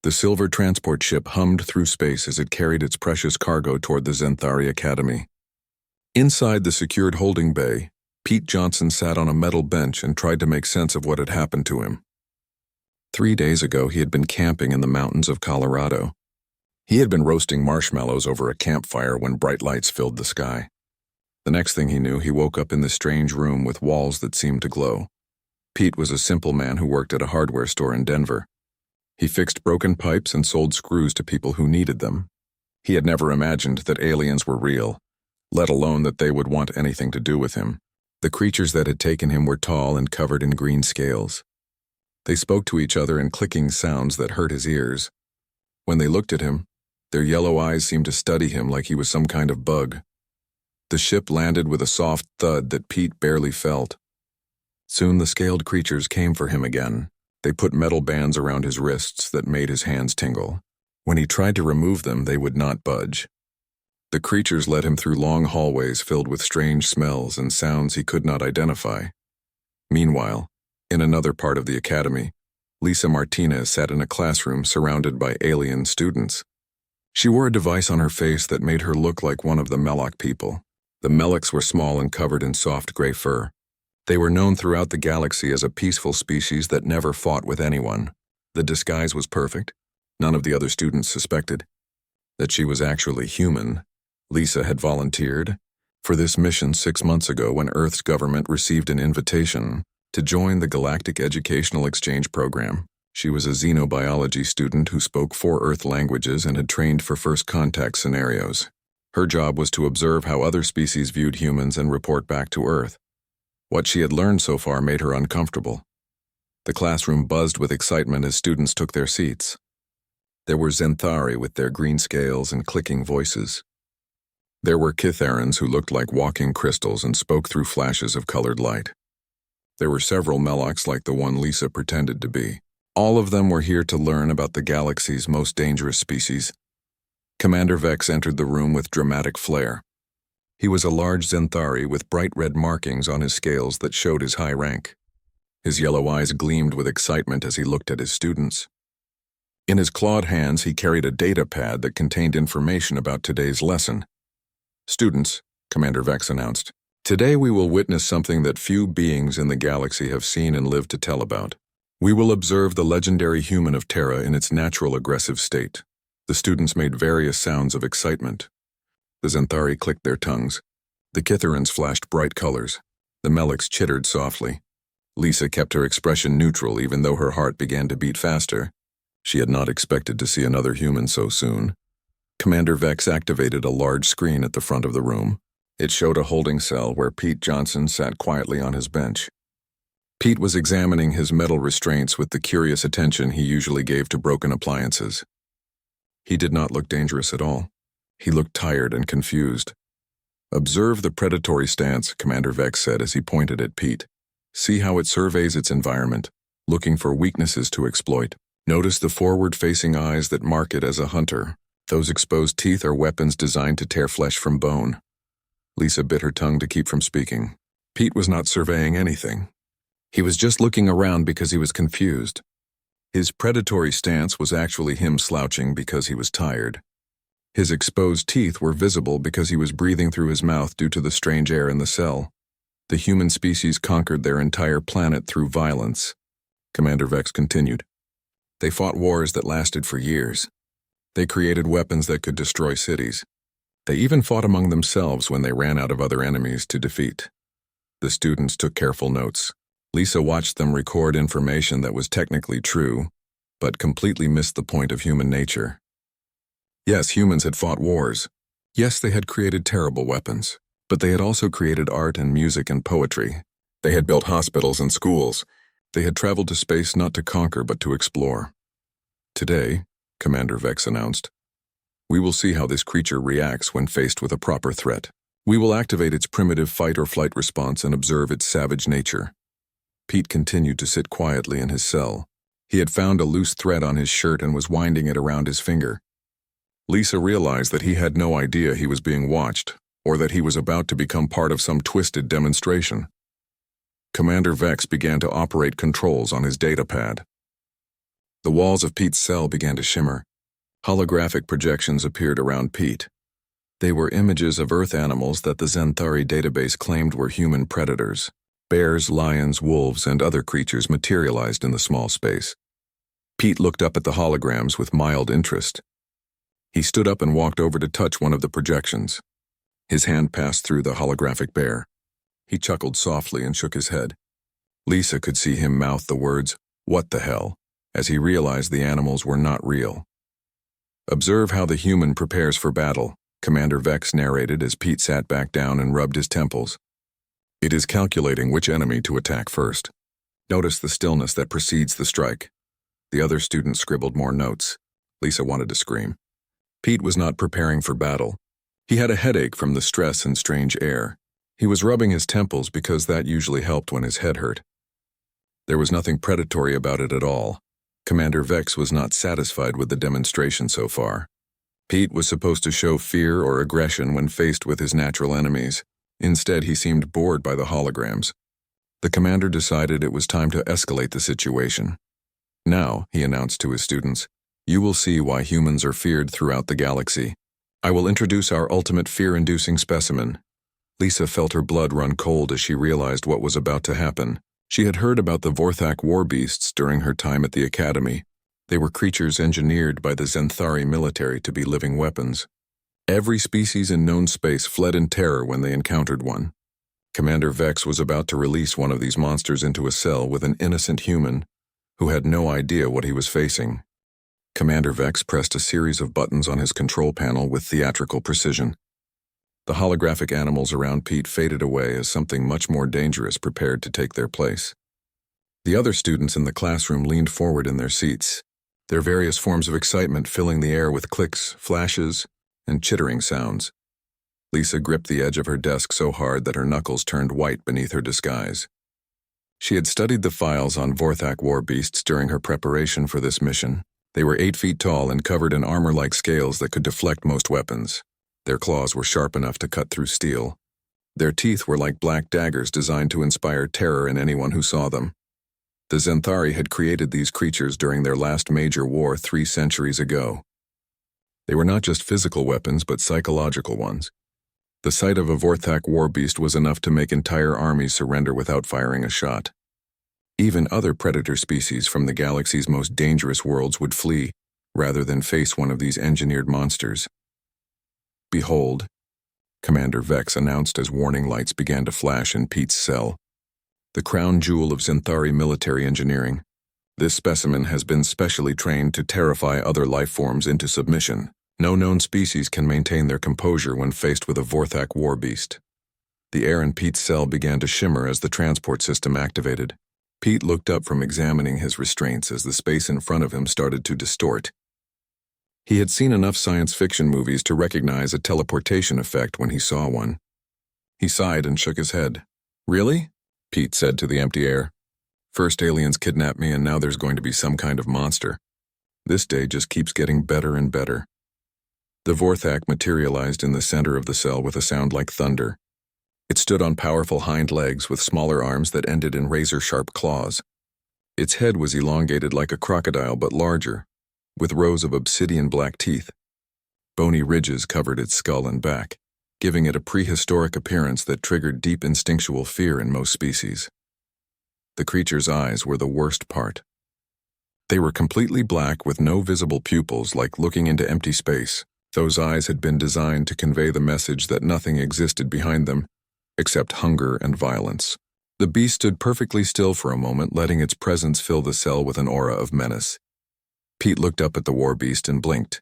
The silver transport ship hummed through space as it carried its precious cargo toward the Zenthari Academy. Inside the secured holding bay, Pete Johnson sat on a metal bench and tried to make sense of what had happened to him. 3 days ago, he had been camping in the mountains of Colorado. He had been roasting marshmallows over a campfire when bright lights filled the sky. The next thing he knew, he woke up in this strange room with walls that seemed to glow. Pete was a simple man who worked at a hardware store in Denver. He fixed broken pipes and sold screws to people who needed them. He had never imagined that aliens were real, let alone that they would want anything to do with him. The creatures that had taken him were tall and covered in green scales. They spoke to each other in clicking sounds that hurt his ears. When they looked at him, their yellow eyes seemed to study him like he was some kind of bug. The ship landed with a soft thud that Pete barely felt. Soon the scaled creatures came for him again. They put metal bands around his wrists that made his hands tingle. When he tried to remove them, they would not budge. The creatures led him through long hallways filled with strange smells and sounds he could not identify. Meanwhile, in another part of the academy, Lisa Martinez sat in a classroom surrounded by alien students. She wore a device on her face that made her look like one of the Melloc people. The Mellocs were small and covered in soft gray fur. They were known throughout the galaxy as a peaceful species that never fought with anyone. The disguise was perfect. None of the other students suspected that she was actually human. Lisa had volunteered for this mission 6 months ago when Earth's government received an invitation to join the Galactic Educational Exchange Program. She was a xenobiology student who spoke 4 Earth languages and had trained for first contact scenarios. Her job was to observe how other species viewed humans and report back to Earth. What she had learned so far made her uncomfortable. The classroom buzzed with excitement as students took their seats. There were Zenthari with their green scales and clicking voices. There were Kitharans who looked like walking crystals and spoke through flashes of colored light. There were several Mellocs like the one Lisa pretended to be. All of them were here to learn about the galaxy's most dangerous species. Commander Vex entered the room with dramatic flair. He was a large Zenthari with bright red markings on his scales that showed his high rank. His yellow eyes gleamed with excitement as he looked at his students. In his clawed hands, he carried a data pad that contained information about today's lesson. "Students," Commander Vex announced, "today we will witness something that few beings in the galaxy have seen and lived to tell about. We will observe the legendary human of Terra in its natural aggressive state." The students made various sounds of excitement. The Zenthari clicked their tongues. The Kitharans flashed bright colors. The Mellocs chittered softly. Lisa kept her expression neutral even though her heart began to beat faster. She had not expected to see another human so soon. Commander Vex activated a large screen at the front of the room. It showed a holding cell where Pete Johnson sat quietly on his bench. Pete was examining his metal restraints with the curious attention he usually gave to broken appliances. He did not look dangerous at all. He looked tired and confused. "Observe the predatory stance," Commander Vex said as he pointed at Pete. "See how it surveys its environment, looking for weaknesses to exploit. Notice the forward-facing eyes that mark it as a hunter. Those exposed teeth are weapons designed to tear flesh from bone." Lisa bit her tongue to keep from speaking. Pete was not surveying anything. He was just looking around because he was confused. His predatory stance was actually him slouching because he was tired. His exposed teeth were visible because he was breathing through his mouth due to the strange air in the cell. The human species conquered their entire planet through violence. Commander Vex continued. They fought wars that lasted for years. They created weapons that could destroy cities. They even fought among themselves when they ran out of other enemies to defeat. The students took careful notes. Lisa watched them record information that was technically true, but completely missed the point of human nature. Yes, humans had fought wars. Yes, they had created terrible weapons, but they had also created art and music and poetry. They had built hospitals and schools. They had traveled to space not to conquer but to explore. "Today," Commander Vex announced, "we will see how this creature reacts when faced with a proper threat. We will activate its primitive fight-or-flight response and observe its savage nature." Pete continued to sit quietly in his cell. He had found a loose thread on his shirt and was winding it around his finger. Lisa realized that he had no idea he was being watched, or that he was about to become part of some twisted demonstration. Commander Vex began to operate controls on his datapad. The walls of Pete's cell began to shimmer. Holographic projections appeared around Pete. They were images of Earth animals that the Zenthari database claimed were human predators. Bears, lions, wolves, and other creatures materialized in the small space. Pete looked up at the holograms with mild interest. He stood up and walked over to touch one of the projections. His hand passed through the holographic bear. He chuckled softly and shook his head. Lisa could see him mouth the words, "What the hell?" as he realized the animals were not real. "Observe how the human prepares for battle," Commander Vex narrated as Pete sat back down and rubbed his temples. "It is calculating which enemy to attack first. Notice the stillness that precedes the strike." The other student scribbled more notes. Lisa wanted to scream. Pete was not preparing for battle. He had a headache from the stress and strange air. He was rubbing his temples because that usually helped when his head hurt. There was nothing predatory about it at all. Commander Vex was not satisfied with the demonstration so far. Pete was supposed to show fear or aggression when faced with his natural enemies. Instead, he seemed bored by the holograms. The commander decided it was time to escalate the situation. "Now," he announced to his students, "you will see why humans are feared throughout the galaxy. I will introduce our ultimate fear-inducing specimen." Lisa felt her blood run cold as she realized what was about to happen. She had heard about the Vorthak war beasts during her time at the academy. They were creatures engineered by the Zenthari military to be living weapons. Every species in known space fled in terror when they encountered one. Commander Vex was about to release one of these monsters into a cell with an innocent human who had no idea what he was facing. Commander Vex pressed a series of buttons on his control panel with theatrical precision. The holographic animals around Pete faded away as something much more dangerous prepared to take their place. The other students in the classroom leaned forward in their seats, their various forms of excitement filling the air with clicks, flashes, and chittering sounds. Lisa gripped the edge of her desk so hard that her knuckles turned white beneath her disguise. She had studied the files on Vorthak war beasts during her preparation for this mission. They were 8 feet tall and covered in armor-like scales that could deflect most weapons. Their claws were sharp enough to cut through steel. Their teeth were like black daggers designed to inspire terror in anyone who saw them. The Zenthari had created these creatures during their last major war 3 centuries ago. They were not just physical weapons, but psychological ones. The sight of a Vorthak war beast was enough to make entire armies surrender without firing a shot. Even other predator species from the galaxy's most dangerous worlds would flee, rather than face one of these engineered monsters. "Behold," Commander Vex announced as warning lights began to flash in Pete's cell. "The crown jewel of Zenthari military engineering. This specimen has been specially trained to terrify other life forms into submission. No known species can maintain their composure when faced with a Vorthak war beast." The air in Pete's cell began to shimmer as the transport system activated. Pete looked up from examining his restraints as the space in front of him started to distort. He had seen enough science fiction movies to recognize a teleportation effect when he saw one. He sighed and shook his head. "Really?" Pete said to the empty air. "First aliens kidnapped me and now there's going to be some kind of monster. This day just keeps getting better and better." The Vorthak materialized in the center of the cell with a sound like thunder. It stood on powerful hind legs with smaller arms that ended in razor-sharp claws. Its head was elongated like a crocodile but larger, with rows of obsidian-black teeth. Bony ridges covered its skull and back, giving it a prehistoric appearance that triggered deep instinctual fear in most species. The creature's eyes were the worst part. They were completely black with no visible pupils, like looking into empty space. Those eyes had been designed to convey the message that nothing existed behind them, except hunger and violence. The beast stood perfectly still for a moment, letting its presence fill the cell with an aura of menace. Pete looked up at the war beast and blinked.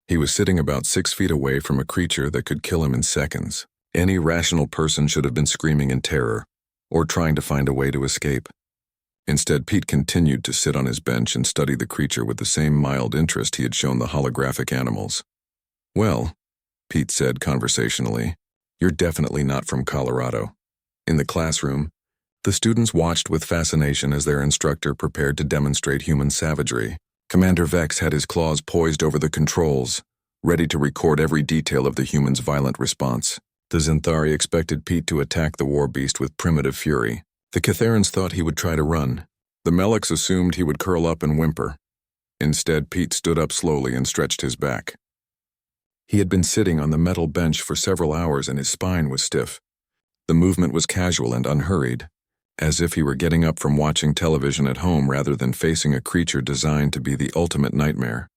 He was sitting about 6 feet away from a creature that could kill him in seconds. Any rational person should have been screaming in terror, or trying to find a way to escape. Instead, Pete continued to sit on his bench and study the creature with the same mild interest he had shown the holographic animals. "Well," Pete said conversationally, "you're definitely not from Colorado." In the classroom, the students watched with fascination as their instructor prepared to demonstrate human savagery. Commander Vex had his claws poised over the controls, ready to record every detail of the human's violent response. The Zenthari expected Pete to attack the war beast with primitive fury. The Catharans thought he would try to run. The Melix assumed he would curl up and whimper. Instead, Pete stood up slowly and stretched his back. He had been sitting on the metal bench for several hours and his spine was stiff. The movement was casual and unhurried, as if he were getting up from watching television at home rather than facing a creature designed to be the ultimate nightmare.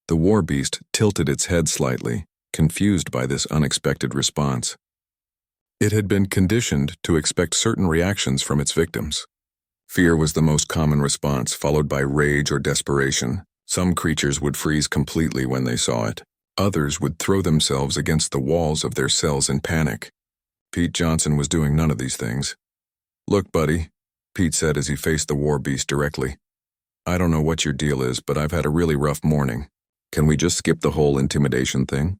The war beast tilted its head slightly, confused by this unexpected response. It had been conditioned to expect certain reactions from its victims. Fear was the most common response, followed by rage or desperation. Some creatures would freeze completely when they saw it. Others would throw themselves against the walls of their cells in panic. Pete Johnson was doing none of these things. "Look, buddy," Pete said as he faced the war beast directly. "I don't know what your deal is, but I've had a really rough morning. Can we just skip the whole intimidation thing?"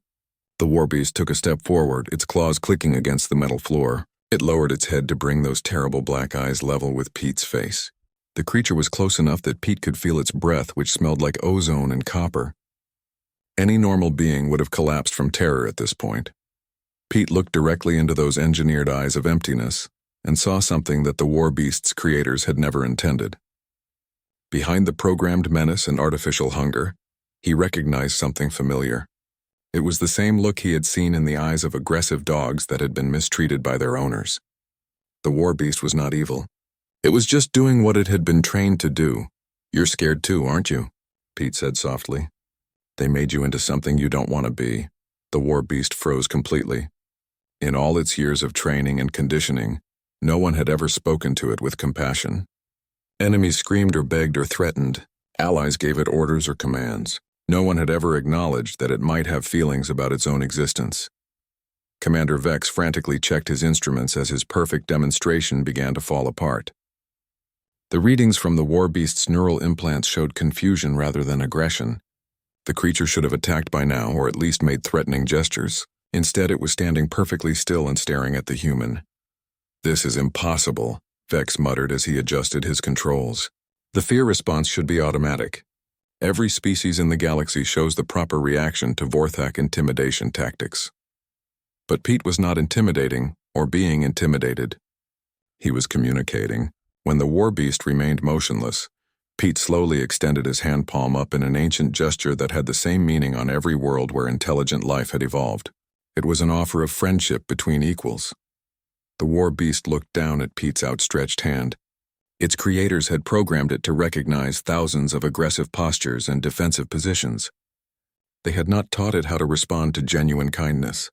The war beast took a step forward, its claws clicking against the metal floor. It lowered its head to bring those terrible black eyes level with Pete's face. The creature was close enough that Pete could feel its breath, which smelled like ozone and copper. Any normal being would have collapsed from terror at this point. Pete looked directly into those engineered eyes of emptiness and saw something that the war beast's creators had never intended. Behind the programmed menace and artificial hunger, he recognized something familiar. It was the same look he had seen in the eyes of aggressive dogs that had been mistreated by their owners. The war beast was not evil. It was just doing what it had been trained to do. "You're scared too, aren't you?" Pete said softly. "They made you into something you don't want to be." The war beast froze completely. In all its years of training and conditioning, no one had ever spoken to it with compassion. Enemies screamed or begged or threatened. Allies gave it orders or commands. No one had ever acknowledged that it might have feelings about its own existence. Commander Vex frantically checked his instruments as his perfect demonstration began to fall apart. The readings from the war beast's neural implants showed confusion rather than aggression. The creature should have attacked by now, or at least made threatening gestures. Instead, it was standing perfectly still and staring at the human. "This is impossible," Vex muttered as he adjusted his controls. The fear response should be automatic. Every species in the galaxy shows the proper reaction to Vorthak intimidation tactics. But Pete was not intimidating or being intimidated. He was communicating. When the war beast remained motionless, Pete slowly extended his hand palm up in an ancient gesture that had the same meaning on every world where intelligent life had evolved. It was an offer of friendship between equals. The war beast looked down at Pete's outstretched hand. Its creators had programmed it to recognize thousands of aggressive postures and defensive positions. They had not taught it how to respond to genuine kindness.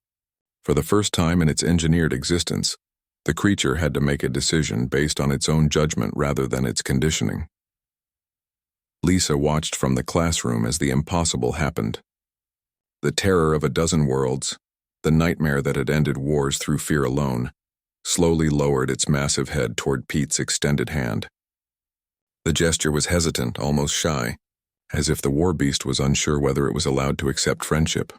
For the first time in its engineered existence, the creature had to make a decision based on its own judgment rather than its conditioning. Lisa watched from the classroom as the impossible happened. The terror of a dozen worlds, the nightmare that had ended wars through fear alone, slowly lowered its massive head toward Pete's extended hand. The gesture was hesitant, almost shy, as if the war beast was unsure whether it was allowed to accept friendship.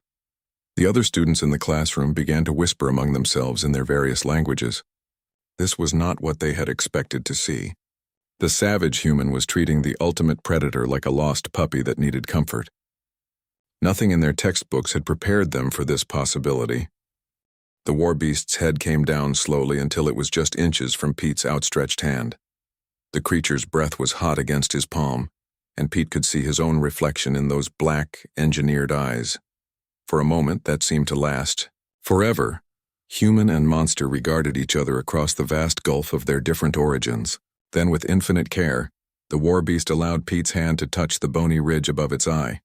The other students in the classroom began to whisper among themselves in their various languages. This was not what they had expected to see. The savage human was treating the ultimate predator like a lost puppy that needed comfort. Nothing in their textbooks had prepared them for this possibility. The war beast's head came down slowly until it was just inches from Pete's outstretched hand. The creature's breath was hot against his palm, and Pete could see his own reflection in those black, engineered eyes. For a moment, that seemed to last forever. Human and monster regarded each other across the vast gulf of their different origins. Then, with infinite care, the war beast allowed Pete's hand to touch the bony ridge above its eye.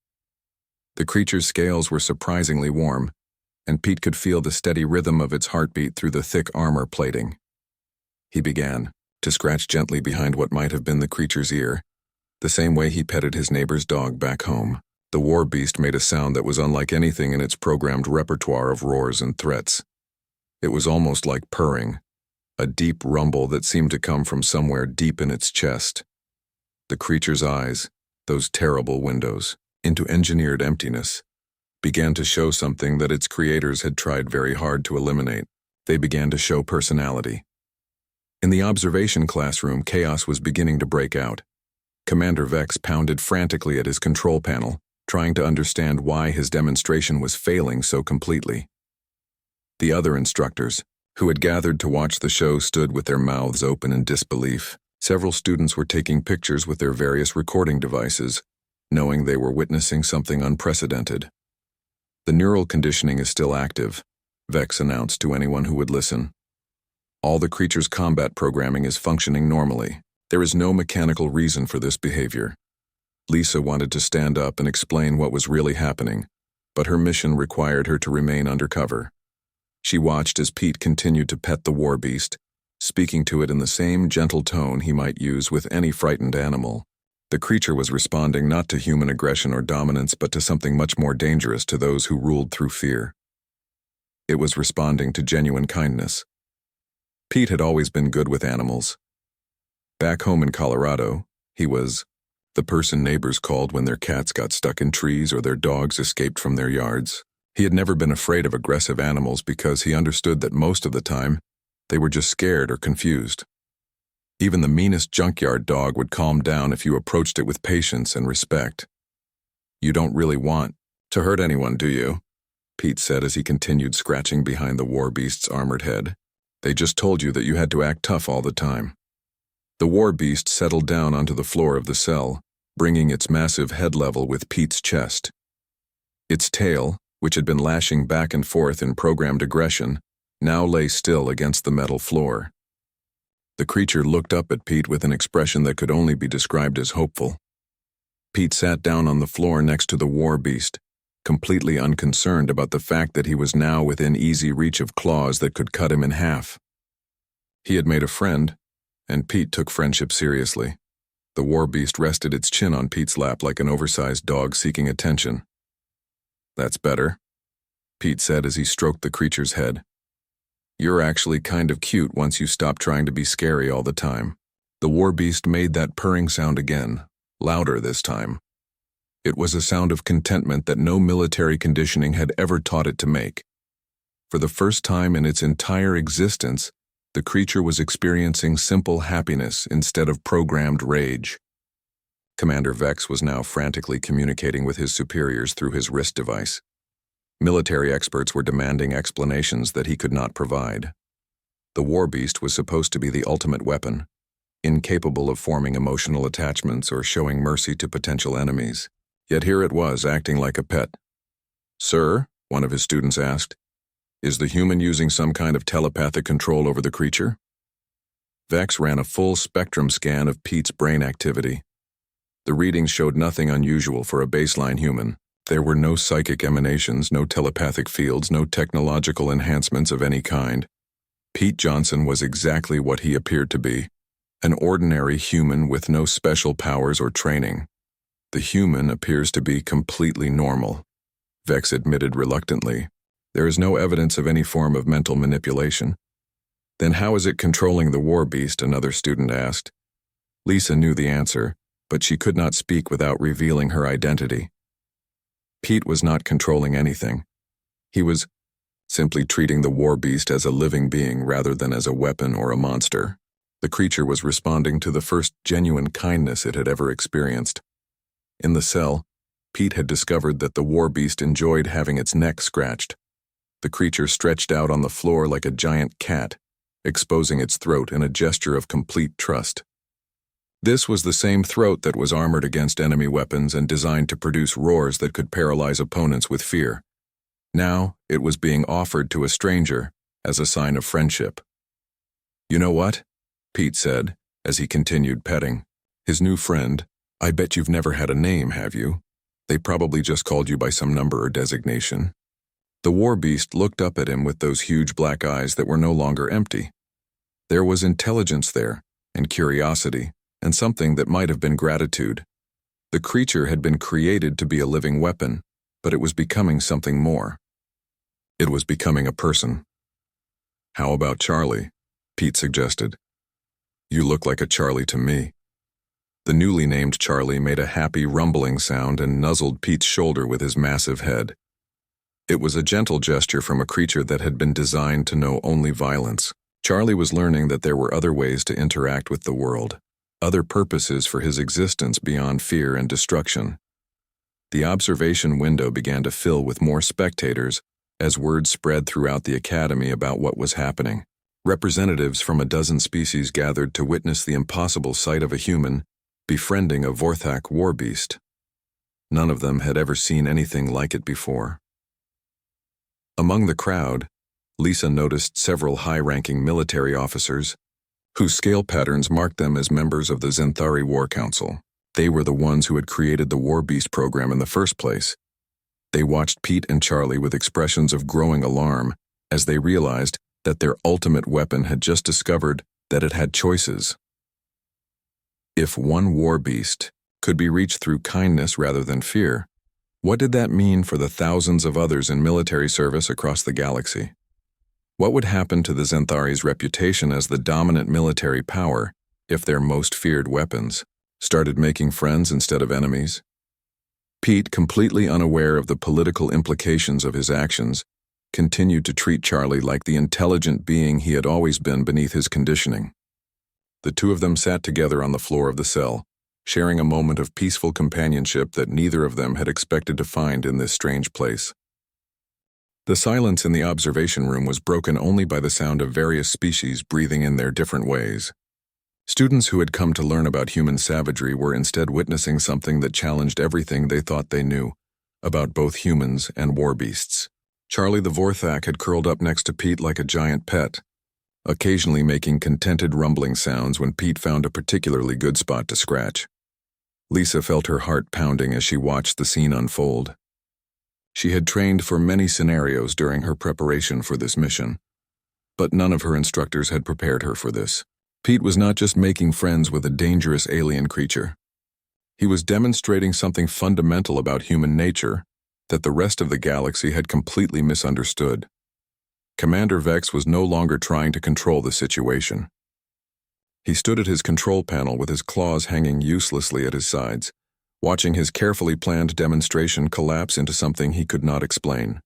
The creature's scales were surprisingly warm, and Pete could feel the steady rhythm of its heartbeat through the thick armor plating. He began to scratch gently behind what might have been the creature's ear, the same way he petted his neighbor's dog back home. The war beast made a sound that was unlike anything in its programmed repertoire of roars and threats. It was almost like purring, a deep rumble that seemed to come from somewhere deep in its chest. The creature's eyes, those terrible windows, into engineered emptiness, began to show something that its creators had tried very hard to eliminate. They began to show personality. In the observation classroom, chaos was beginning to break out. Commander Vex pounded frantically at his control panel, trying to understand why his demonstration was failing so completely. The other instructors, who had gathered to watch the show, stood with their mouths open in disbelief. Several students were taking pictures with their various recording devices, knowing they were witnessing something unprecedented. The neural conditioning is still active, Vex announced to anyone who would listen. All the creature's combat programming is functioning normally. There is no mechanical reason for this behavior. Lisa wanted to stand up and explain what was really happening, but her mission required her to remain undercover. She watched as Pete continued to pet the war beast, speaking to it in the same gentle tone he might use with any frightened animal. The creature was responding not to human aggression or dominance, but to something much more dangerous to those who ruled through fear. It was responding to genuine kindness. Pete had always been good with animals. Back home in Colorado, he was the person neighbors called when their cats got stuck in trees or their dogs escaped from their yards. He had never been afraid of aggressive animals because he understood that most of the time, they were just scared or confused. Even the meanest junkyard dog would calm down if you approached it with patience and respect. "You don't really want to hurt anyone, do you?" Pete said as he continued scratching behind the war beast's armored head. "They just told you that you had to act tough all the time." The war beast settled down onto the floor of the cell, bringing its massive head level with Pete's chest. Its tail, which had been lashing back and forth in programmed aggression, now lay still against the metal floor. The creature looked up at Pete with an expression that could only be described as hopeful. Pete sat down on the floor next to the war beast, completely unconcerned about the fact that he was now within easy reach of claws that could cut him in half. He had made a friend, and Pete took friendship seriously. The war beast rested its chin on Pete's lap like an oversized dog seeking attention. "That's better," Pete said as he stroked the creature's head. "You're actually kind of cute once you stop trying to be scary all the time." The war beast made that purring sound again, louder this time. It was a sound of contentment that no military conditioning had ever taught it to make. For the first time in its entire existence, the creature was experiencing simple happiness instead of programmed rage. Commander Vex was now frantically communicating with his superiors through his wrist device. Military experts were demanding explanations that he could not provide. The war beast was supposed to be the ultimate weapon, incapable of forming emotional attachments or showing mercy to potential enemies. Yet here it was, acting like a pet. "Sir," one of his students asked, "is the human using some kind of telepathic control over the creature?" Vex ran a full spectrum scan of Pete's brain activity. The readings showed nothing unusual for a baseline human. There were no psychic emanations, no telepathic fields, no technological enhancements of any kind. Pete Johnson was exactly what he appeared to be, an ordinary human with no special powers or training. "The human appears to be completely normal," Vex admitted reluctantly. "There is no evidence of any form of mental manipulation." "Then how is it controlling the war beast?" another student asked. Lisa knew the answer, but she could not speak without revealing her identity. Pete was not controlling anything. He was simply treating the war beast as a living being rather than as a weapon or a monster. The creature was responding to the first genuine kindness it had ever experienced. In the cell, Pete had discovered that the war beast enjoyed having its neck scratched. The creature stretched out on the floor like a giant cat, exposing its throat in a gesture of complete trust. This was the same throat that was armored against enemy weapons and designed to produce roars that could paralyze opponents with fear. Now, it was being offered to a stranger as a sign of friendship. "You know what?" Pete said, as he continued petting his new friend. "I bet you've never had a name, have you? They probably just called you by some number or designation." The war beast looked up at him with those huge black eyes that were no longer empty. There was intelligence there, and curiosity, and something that might have been gratitude. The creature had been created to be a living weapon, but it was becoming something more. It was becoming a person. "How about Charlie?" Pete suggested. "You look like a Charlie to me." The newly named Charlie made a happy rumbling sound and nuzzled Pete's shoulder with his massive head. It was a gentle gesture from a creature that had been designed to know only violence. Charlie was learning that there were other ways to interact with the world, other purposes for his existence beyond fear and destruction. The observation window began to fill with more spectators as word spread throughout the academy about what was happening. Representatives from a dozen species gathered to witness the impossible sight of a human befriending a Vorthak war beast. None of them had ever seen anything like it before. Among the crowd, Lisa noticed several high-ranking military officers whose scale patterns marked them as members of the Zenthari War Council. They were the ones who had created the War Beast program in the first place. They watched Pete and Charlie with expressions of growing alarm as they realized that their ultimate weapon had just discovered that it had choices. If one war beast could be reached through kindness rather than fear, what did that mean for the thousands of others in military service across the galaxy? What would happen to the Zenthari's reputation as the dominant military power if their most feared weapons started making friends instead of enemies? Pete, completely unaware of the political implications of his actions, continued to treat Charlie like the intelligent being he had always been beneath his conditioning. The two of them sat together on the floor of the cell, sharing a moment of peaceful companionship that neither of them had expected to find in this strange place. The silence in the observation room was broken only by the sound of various species breathing in their different ways. Students who had come to learn about human savagery were instead witnessing something that challenged everything they thought they knew about both humans and war beasts. Charlie the Vorthak had curled up next to Pete like a giant pet, occasionally making contented rumbling sounds when Pete found a particularly good spot to scratch. Lisa felt her heart pounding as she watched the scene unfold. She had trained for many scenarios during her preparation for this mission, but none of her instructors had prepared her for this. Pete was not just making friends with a dangerous alien creature. He was demonstrating something fundamental about human nature that the rest of the galaxy had completely misunderstood. Commander Vex was no longer trying to control the situation. He stood at his control panel with his claws hanging uselessly at his sides, watching his carefully planned demonstration collapse into something he could not explain.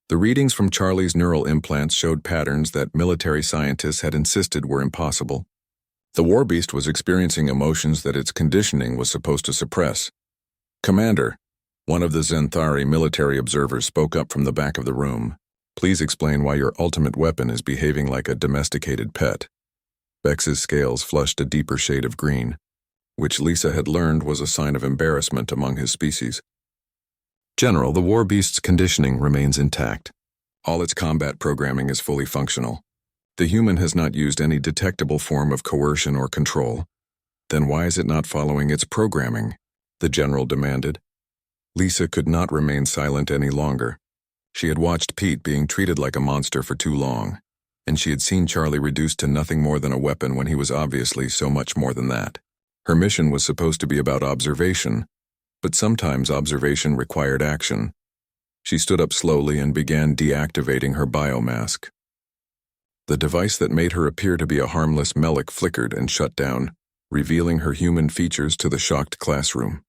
The readings from Charlie's neural implants showed patterns that military scientists had insisted were impossible. The war beast was experiencing emotions that its conditioning was supposed to suppress. "Commander," one of the Zenthari military observers spoke up from the back of the room, "please explain why your ultimate weapon is behaving like a domesticated pet." Vex's scales flushed a deeper shade of green, which Lisa had learned was a sign of embarrassment among his species. "General, the war beast's conditioning remains intact. All its combat programming is fully functional. The human has not used any detectable form of coercion or control. Then why is it not following its programming?" the general demanded. Lisa could not remain silent any longer. She had watched Pete being treated like a monster for too long, and she had seen Charlie reduced to nothing more than a weapon when he was obviously so much more than that. Her mission was supposed to be about observation, but sometimes observation required action. She stood up slowly and began deactivating her biomask. The device that made her appear to be a harmless Melik flickered and shut down, revealing her human features to the shocked classroom.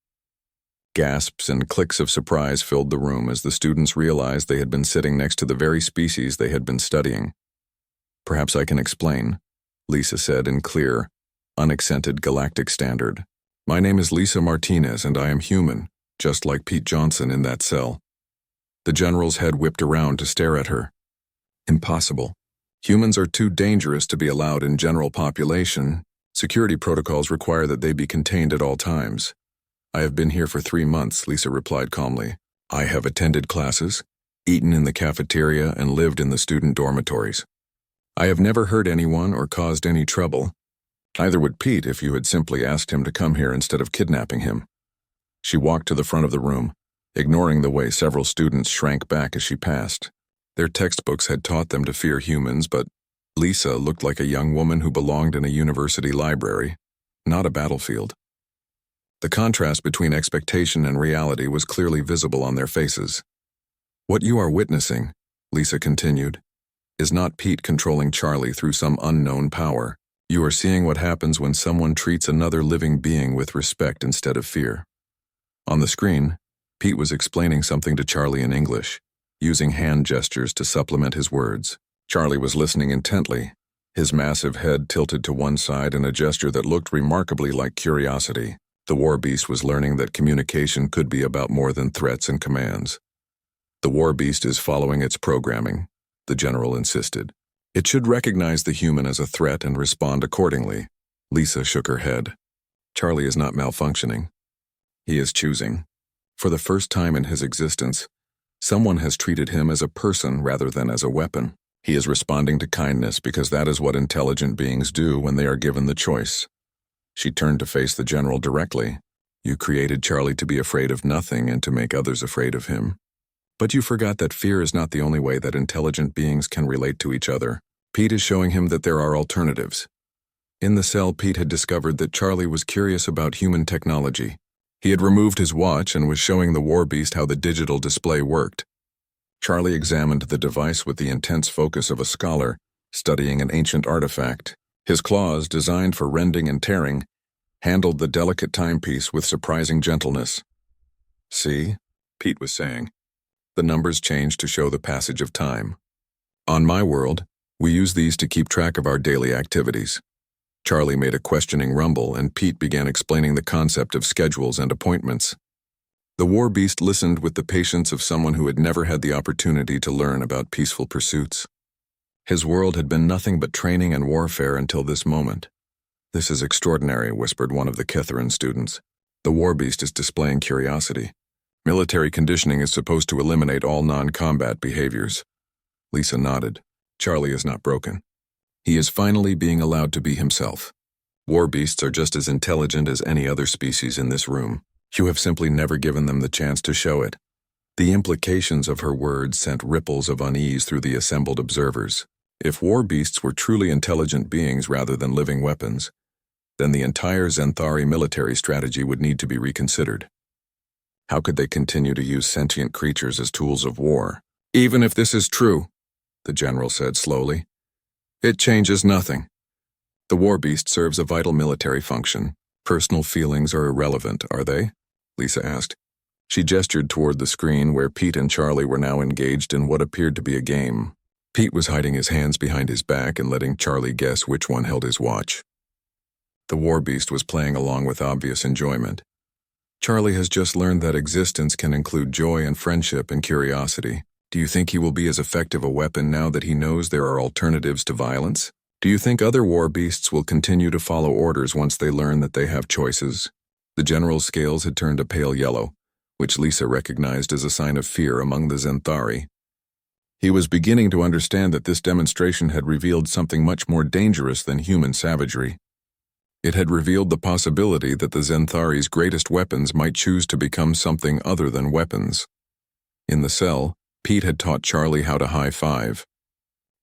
Gasps and clicks of surprise filled the room as the students realized they had been sitting next to the very species they had been studying. "Perhaps I can explain," Lisa said in clear, unaccented Galactic standard. "My name is Lisa Martinez and I am human, just like Pete Johnson in that cell." The general's head whipped around to stare at her. "Impossible. Humans are too dangerous to be allowed in general population. Security protocols require that they be contained at all times." "I have been here for 3 months," Lisa replied calmly. "I have attended classes, eaten in the cafeteria, and lived in the student dormitories. I have never hurt anyone or caused any trouble. Neither would Pete if you had simply asked him to come here instead of kidnapping him." She walked to the front of the room, ignoring the way several students shrank back as she passed. Their textbooks had taught them to fear humans, but Lisa looked like a young woman who belonged in a university library, not a battlefield. The contrast between expectation and reality was clearly visible on their faces. "What you are witnessing," Lisa continued, "is not Pete controlling Charlie through some unknown power. You are seeing what happens when someone treats another living being with respect instead of fear." On the screen, Pete was explaining something to Charlie in English, using hand gestures to supplement his words. Charlie was listening intently, his massive head tilted to one side in a gesture that looked remarkably like curiosity. The war beast was learning that communication could be about more than threats and commands. "The war beast is following its programming," the general insisted. It should recognize the human as a threat and respond accordingly. Lisa shook her head. Charlie is not malfunctioning. He is choosing. For the first time in his existence, someone has treated him as a person rather than as a weapon. He is responding to kindness because that is what intelligent beings do when they are given the choice. She turned to face the general directly. You created Charlie to be afraid of nothing and to make others afraid of him. But you forgot that fear is not the only way that intelligent beings can relate to each other. Pete is showing him that there are alternatives. In the cell, Pete had discovered that Charlie was curious about human technology. He had removed his watch and was showing the war beast how the digital display worked. Charlie examined the device with the intense focus of a scholar studying an ancient artifact. His claws, designed for rending and tearing, handled the delicate timepiece with surprising gentleness. See, Pete was saying. The numbers changed to show the passage of time. On my world, we use these to keep track of our daily activities. Charlie made a questioning rumble, and Pete began explaining the concept of schedules and appointments. The war beast listened with the patience of someone who had never had the opportunity to learn about peaceful pursuits. His world had been nothing but training and warfare until this moment. This is extraordinary, whispered one of the Ketharan students. The war beast is displaying curiosity. Military conditioning is supposed to eliminate all non-combat behaviors. Lisa nodded. Charlie is not broken. He is finally being allowed to be himself. War beasts are just as intelligent as any other species in this room. You have simply never given them the chance to show it. The implications of her words sent ripples of unease through the assembled observers. If war beasts were truly intelligent beings rather than living weapons, then the entire Zenthari military strategy would need to be reconsidered. How could they continue to use sentient creatures as tools of war? Even if this is true, the general said slowly, it changes nothing. The war beast serves a vital military function. Personal feelings are irrelevant, are they? Lisa asked. She gestured toward the screen where Pete and Charlie were now engaged in what appeared to be a game. Pete was hiding his hands behind his back and letting Charlie guess which one held his watch. The war beast was playing along with obvious enjoyment. Charlie has just learned that existence can include joy and friendship and curiosity. Do you think he will be as effective a weapon now that he knows there are alternatives to violence? Do you think other war beasts will continue to follow orders once they learn that they have choices? The general's scales had turned a pale yellow, which Lisa recognized as a sign of fear among the Zenthari. He was beginning to understand that this demonstration had revealed something much more dangerous than human savagery. It had revealed the possibility that the Zenthari's greatest weapons might choose to become something other than weapons. In the cell, Pete had taught Charlie how to high-five.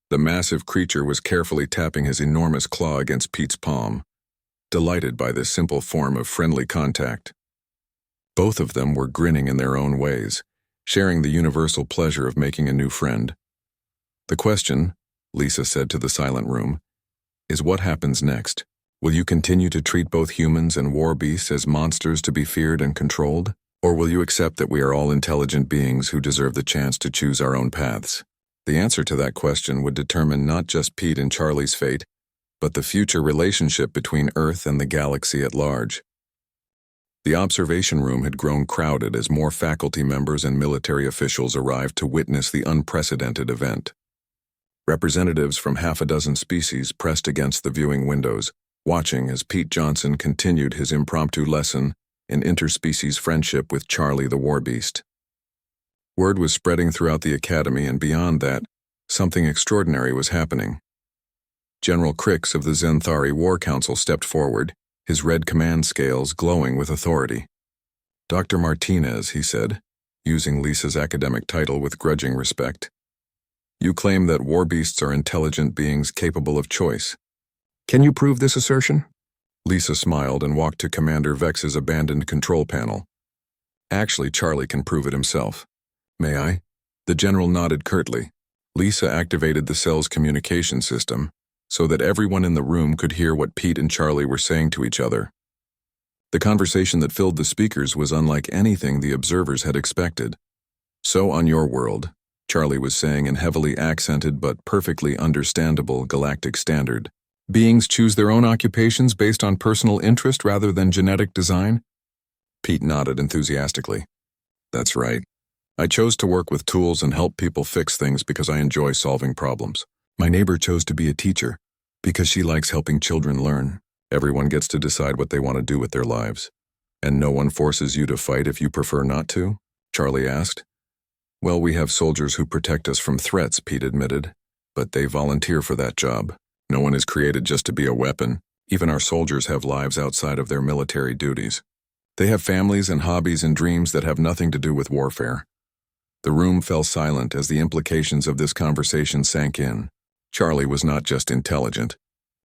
The massive creature was carefully tapping his enormous claw against Pete's palm, delighted by this simple form of friendly contact. Both of them were grinning in their own ways, sharing the universal pleasure of making a new friend. The question, Lisa said to the silent room, is what happens next? Will you continue to treat both humans and war beasts as monsters to be feared and controlled? Or will you accept that we are all intelligent beings who deserve the chance to choose our own paths? The answer to that question would determine not just Pete and Charlie's fate, but the future relationship between Earth and the galaxy at large. The observation room had grown crowded as more faculty members and military officials arrived to witness the unprecedented event. Representatives from half a dozen species pressed against the viewing windows, watching as Pete Johnson continued his impromptu lesson in interspecies friendship with Charlie the war beast. Word was spreading throughout the academy, and beyond that, something extraordinary was happening. General Crix of the Zenthari War Council stepped forward, his red command scales glowing with authority. Dr. Martinez, he said, using Lisa's academic title with grudging respect. You claim that war beasts are intelligent beings capable of choice. Can you prove this assertion? Lisa smiled and walked to Commander Vex's abandoned control panel. Actually, Charlie can prove it himself. May I? The general nodded curtly. Lisa activated the cell's communication system so that everyone in the room could hear what Pete and Charlie were saying to each other. The conversation that filled the speakers was unlike anything the observers had expected. So on your world, Charlie was saying in heavily accented but perfectly understandable galactic standard. Beings choose their own occupations based on personal interest rather than genetic design? Pete nodded enthusiastically. That's right. I chose to work with tools and help people fix things because I enjoy solving problems. My neighbor chose to be a teacher because she likes helping children learn. Everyone gets to decide what they want to do with their lives. And no one forces you to fight if you prefer not to? Charlie asked. Well, we have soldiers who protect us from threats, Pete admitted, but they volunteer for that job. No one is created just to be a weapon. Even our soldiers have lives outside of their military duties. They have families and hobbies and dreams that have nothing to do with warfare. The room fell silent as the implications of this conversation sank in. Charlie was not just intelligent.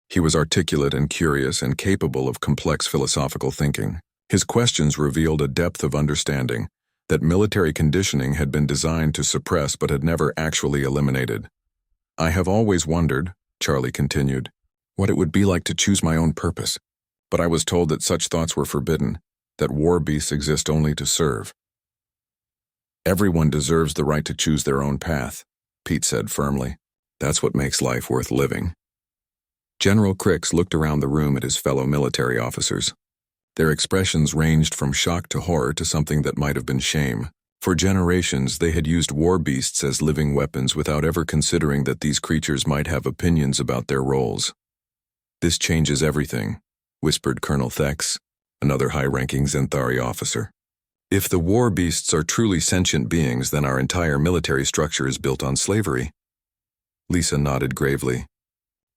He was articulate and curious and capable of complex philosophical thinking. His questions revealed a depth of understanding that military conditioning had been designed to suppress but had never actually eliminated. I have always wondered, Charlie continued, what it would be like to choose my own purpose. But I was told that such thoughts were forbidden, that war beasts exist only to serve. Everyone deserves the right to choose their own path, Pete said firmly. That's what makes life worth living. General Crix looked around the room at his fellow military officers. Their expressions ranged from shock to horror to something that might have been shame. For generations, they had used war beasts as living weapons without ever considering that these creatures might have opinions about their roles. This changes everything, whispered Colonel Thex, another high-ranking Zenthari officer. If the war beasts are truly sentient beings, then our entire military structure is built on slavery. Lisa nodded gravely.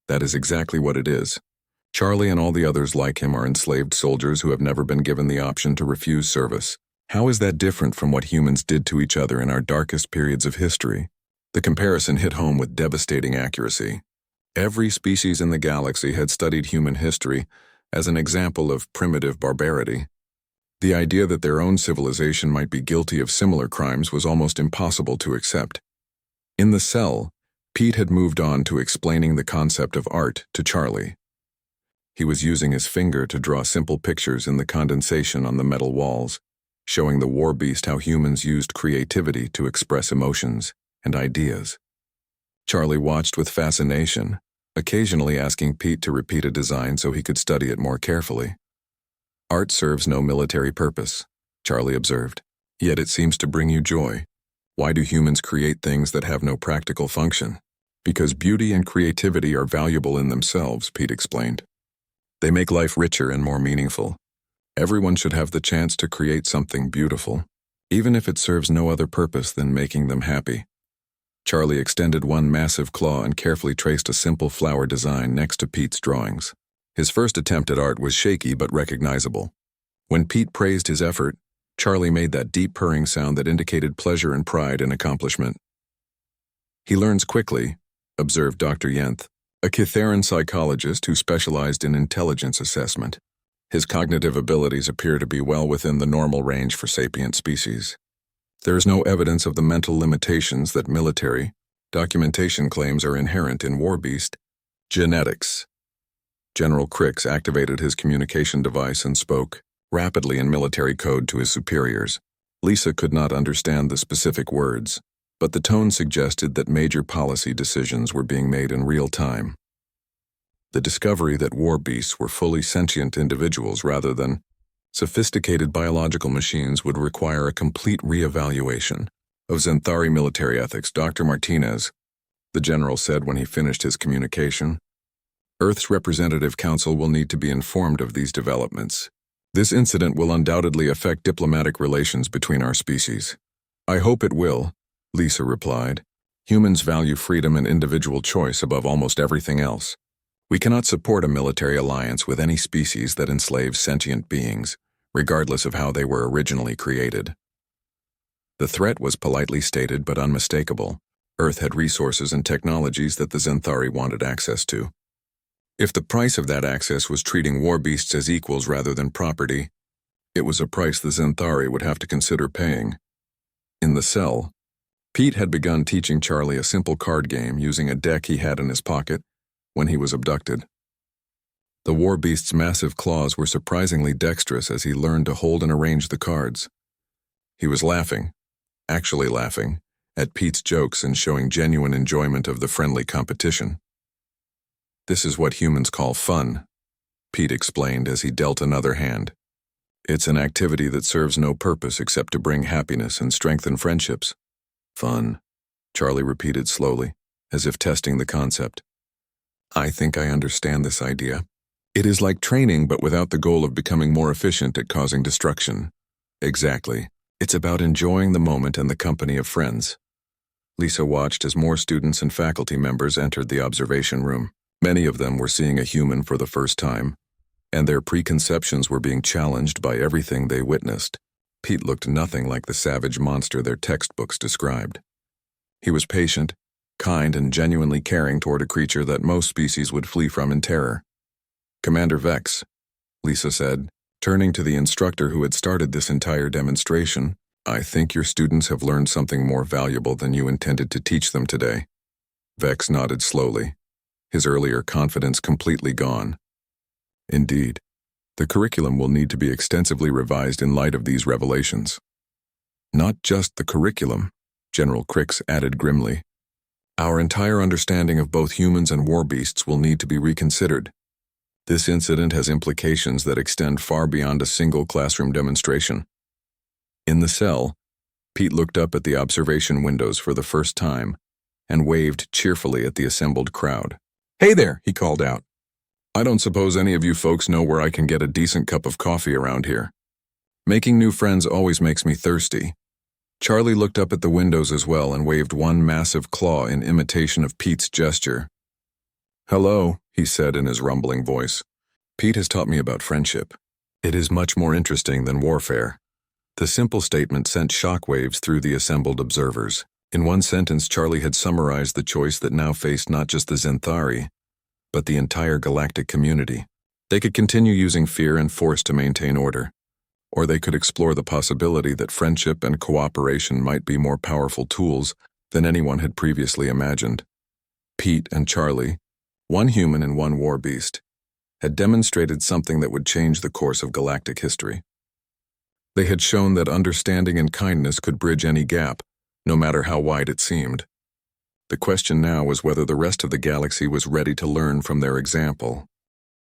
That is exactly what it is. Charlie and all the others like him are enslaved soldiers who have never been given the option to refuse service. How is that different from what humans did to each other in our darkest periods of history? The comparison hit home with devastating accuracy. Every species in the galaxy had studied human history as an example of primitive barbarity. The idea that their own civilization might be guilty of similar crimes was almost impossible to accept. In the cell, Pete had moved on to explaining the concept of art to Charlie. He was using his finger to draw simple pictures in the condensation on the metal walls, showing the war beast how humans used creativity to express emotions and ideas. Charlie watched with fascination, occasionally asking Pete to repeat a design so he could study it more carefully. Art serves no military purpose, Charlie observed, yet it seems to bring you joy. Why do humans create things that have no practical function? Because beauty and creativity are valuable in themselves, Pete explained. They make life richer and more meaningful. Everyone should have the chance to create something beautiful, even if it serves no other purpose than making them happy. Charlie extended one massive claw and carefully traced a simple flower design next to Pete's drawings. His first attempt at art was shaky but recognizable. When Pete praised his effort, Charlie made that deep purring sound that indicated pleasure and pride in accomplishment. He learns quickly, observed Dr. Yenth, a Kitharan psychologist who specialized in intelligence assessment. His cognitive abilities appear to be well within the normal range for sapient species. There is no evidence of the mental limitations that military documentation claims are inherent in war beast genetics. General Crix activated his communication device and spoke rapidly in military code to his superiors. Lisa could not understand the specific words, but the tone suggested that major policy decisions were being made in real time. The discovery that war beasts were fully sentient individuals rather than sophisticated biological machines would require a complete re-evaluation of Zenthari military ethics. Dr. Martinez, the general said when he finished his communication, Earth's Representative Council will need to be informed of these developments. This incident will undoubtedly affect diplomatic relations between our species. I hope it will, Lisa replied. Humans value freedom and individual choice above almost everything else. We cannot support a military alliance with any species that enslaves sentient beings, regardless of how they were originally created. The threat was politely stated but unmistakable. Earth had resources and technologies that the Zenthari wanted access to. If the price of that access was treating war beasts as equals rather than property, it was a price the Zenthari would have to consider paying. In the cell, Pete had begun teaching Charlie a simple card game using a deck he had in his pocket when he was abducted. The war beast's massive claws were surprisingly dexterous as he learned to hold and arrange the cards. He was laughing, actually laughing, at Pete's jokes and showing genuine enjoyment of the friendly competition. This is what humans call fun, Pete explained as he dealt another hand. It's an activity that serves no purpose except to bring happiness and strengthen friendships. Fun, Charlie repeated slowly, as if testing the concept. I think I understand this idea. It is like training, but without the goal of becoming more efficient at causing destruction. Exactly. It's about enjoying the moment and the company of friends. Lisa watched as more students and faculty members entered the observation room. Many of them were seeing a human for the first time, and their preconceptions were being challenged by everything they witnessed. Pete looked nothing like the savage monster their textbooks described. He was patient, kind, and genuinely caring toward a creature that most species would flee from in terror. "Commander Vex," Lisa said, turning to the instructor who had started this entire demonstration, "I think your students have learned something more valuable than you intended to teach them today." Vex nodded slowly, his earlier confidence completely gone. "Indeed, the curriculum will need to be extensively revised in light of these revelations." "Not just the curriculum," General Crix added grimly. "Our entire understanding of both humans and war beasts will need to be reconsidered. This incident has implications that extend far beyond a single classroom demonstration." In the cell, Pete looked up at the observation windows for the first time and waved cheerfully at the assembled crowd. "Hey there," he called out. "I don't suppose any of you folks know where I can get a decent cup of coffee around here. Making new friends always makes me thirsty." Charlie looked up at the windows as well and waved one massive claw in imitation of Pete's gesture. "Hello," he said in his rumbling voice. "Pete has taught me about friendship. It is much more interesting than warfare." The simple statement sent shockwaves through the assembled observers. In one sentence, Charlie had summarized the choice that now faced not just the Zenthari, but the entire galactic community. They could continue using fear and force to maintain order, or they could explore the possibility that friendship and cooperation might be more powerful tools than anyone had previously imagined. Pete and Charlie, one human and one war beast, had demonstrated something that would change the course of galactic history. They had shown that understanding and kindness could bridge any gap, no matter how wide it seemed. The question now was whether the rest of the galaxy was ready to learn from their example.